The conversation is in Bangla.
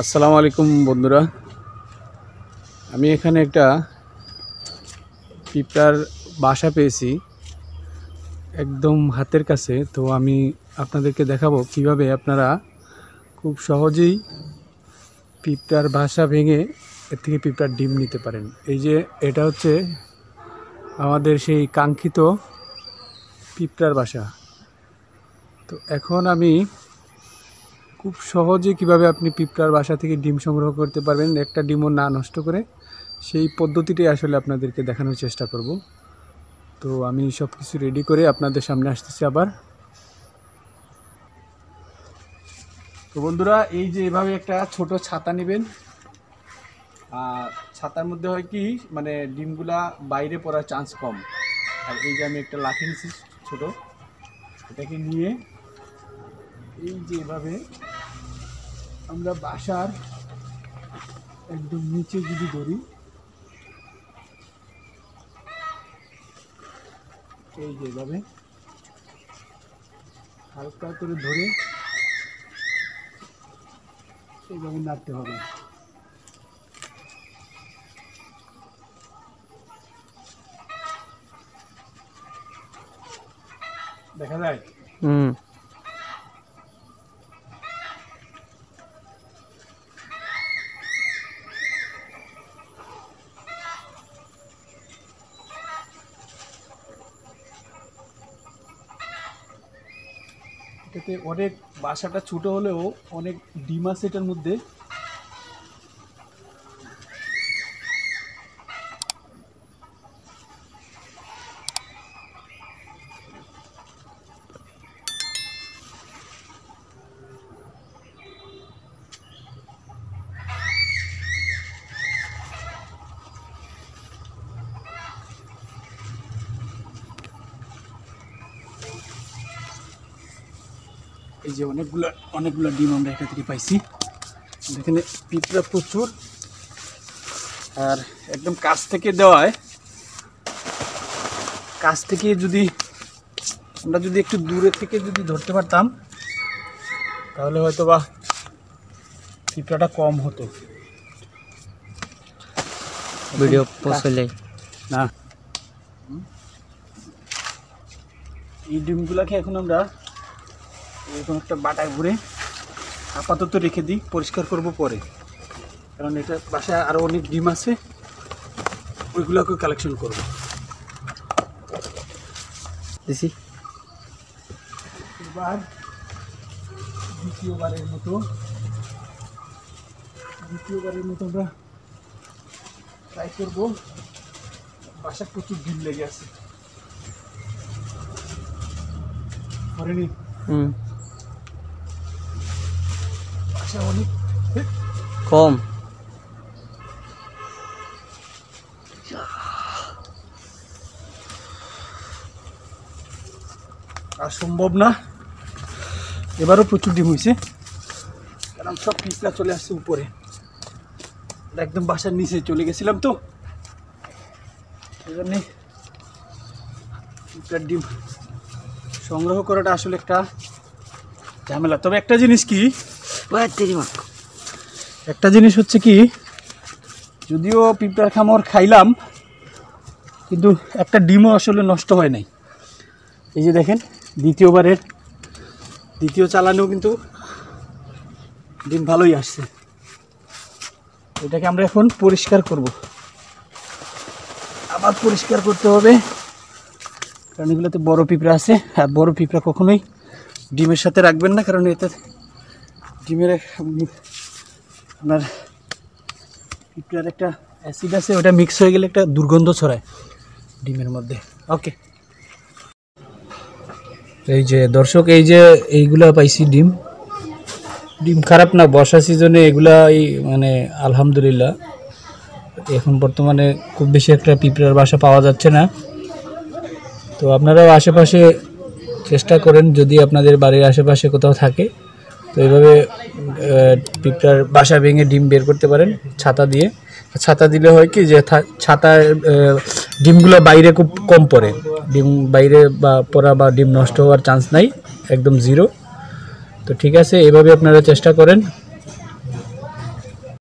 আসসালামু আলাইকুম বন্ধুরা, আমি এখানে একটা পিঁপড়ার বাসা পেয়েছি একদম হাতের কাছে। তো আমি আপনাদেরকে দেখাবো কিভাবে আপনারা খুব সহজেই পিঁপড়ার বাসা ভেঙে এর থেকে পিঁপড়ার ডিম নিতে পারেন। এই যে এটা হচ্ছে আমাদের সেই কাঙ্ক্ষিত পিঁপড়ার বাসা। তো এখন আমি খুব সহজে কিভাবে আপনি পিঁপড়ার বাসা থেকে ডিম সংগ্রহ করতে পারবেন একটা ডিমও না নষ্ট করে, সেই পদ্ধতিটাই আসলে আপনাদেরকে দেখানোর চেষ্টা করব। তো আমি সব কিছু রেডি করে আপনাদের সামনে আসতেছি আবার। তো বন্ধুরা, এই যে এভাবে একটা ছোট ছাতা নেবেন। আর ছাতার মধ্যে হয় কি, মানে ডিমগুলা বাইরে পড়ার চান্স কম। আর এই যে আমি একটা লাঠি নিচ্ছি ছোট, এটাকে নিয়ে এই যে এভাবে আমরা বাসার একদম নিচে যদি ধরি, এই যে এভাবে হালকা করে ধরে এইভাবে নাড়তে হবে। দেখা যায়? এটাতে অনেক, বাসাটা ছোট হলেও অনেক ডিম আছে এটার মধ্যে। এই যে অনেকগুলো ডিম আমরা এটা থেকে পাইছি। এখানে পিঁপড়া প্রচুর, আর একদম কাছ থেকে দেওয়ায়, কাছ থেকে যদি আমরা একটু দূরে থেকে যদি ধরতে পারতাম তাহলে হয়তো বা পিঁপড়াটা কম হতো। ভিডিও পোস্ট হলে না, এই ডিমগুলাকে এখন আমরা এরকম একটা বাটায় ভরে আপাতত রেখে দিই, পরিষ্কার করব পরে, কারণ এটা বাসায় আরও অনেক ডিম আছে, ওইগুলোকে কালেকশন করব। দিছি এবার দ্বিতীয়বারের মতো আমরা ট্রাই করব। বাসায় প্রচুর ডিম লেগে আছে, করেনি? বাসায় অনেক কম। আর সম্ভব না, এবারও প্রচুর ডিম হয়েছে, কারণ সব পিঁপড়া চলে আসছে উপরে, একদম বাসার নিচে চলে গেছিলাম। তো এই জন্যে পিঁপড়ার ডিম সংগ্রহ করাটা আসলে একটা ঝামেলা। তবে একটা জিনিস হচ্ছে কি, যদিও পিঁপড়ার খামর খাইলাম, কিন্তু একটা ডিমও আসলে নষ্ট হয় নাই। এই যে দেখেন, দ্বিতীয় চালানেও কিন্তু ডিম ভালোই আসছে। এটাকে আমরা এখন পরিষ্কার করব, আবার পরিষ্কার করতে হবে, কারণ এগুলোতে বড় পিঁপড়া আছে। আর বড় পিঁপড়া কখনোই ডিমের সাথে রাখবেন না, কারণ এতে ডিমের আপনার পিঁপড়ার একটা অ্যাসিড আছে, ওটা মিক্স হয়ে গেলে একটা দুর্গন্ধ ছড়ায় ডিমের মধ্যে। ওকে, এই যে দর্শক, এই যে এইগুলা পাইছি ডিম খারাপ না, বর্ষা সিজনে এগুলা মানে আলহামদুলিল্লাহ। এখন বর্তমানে খুব বেশি একটা পিঁপড়ার বাসা পাওয়া যাচ্ছে না। তো আপনারাও আশেপাশে চেষ্টা করেন, যদি আপনাদের বাড়ির আশেপাশে কোথাও থাকে, তো এইভাবে পিঁপড়ার বাসা ভেঙে ডিম বের করতে পারেন ছাতা দিলে হয় কি, যে ছাতার ডিমগুলো বাইরে খুব কম পড়ে, ডিম বাইরে পড়া বা ডিম নষ্ট হওয়ার চান্স নাই, একদম জিরো। তো ঠিক আছে, এভাবে আপনারা চেষ্টা করেন।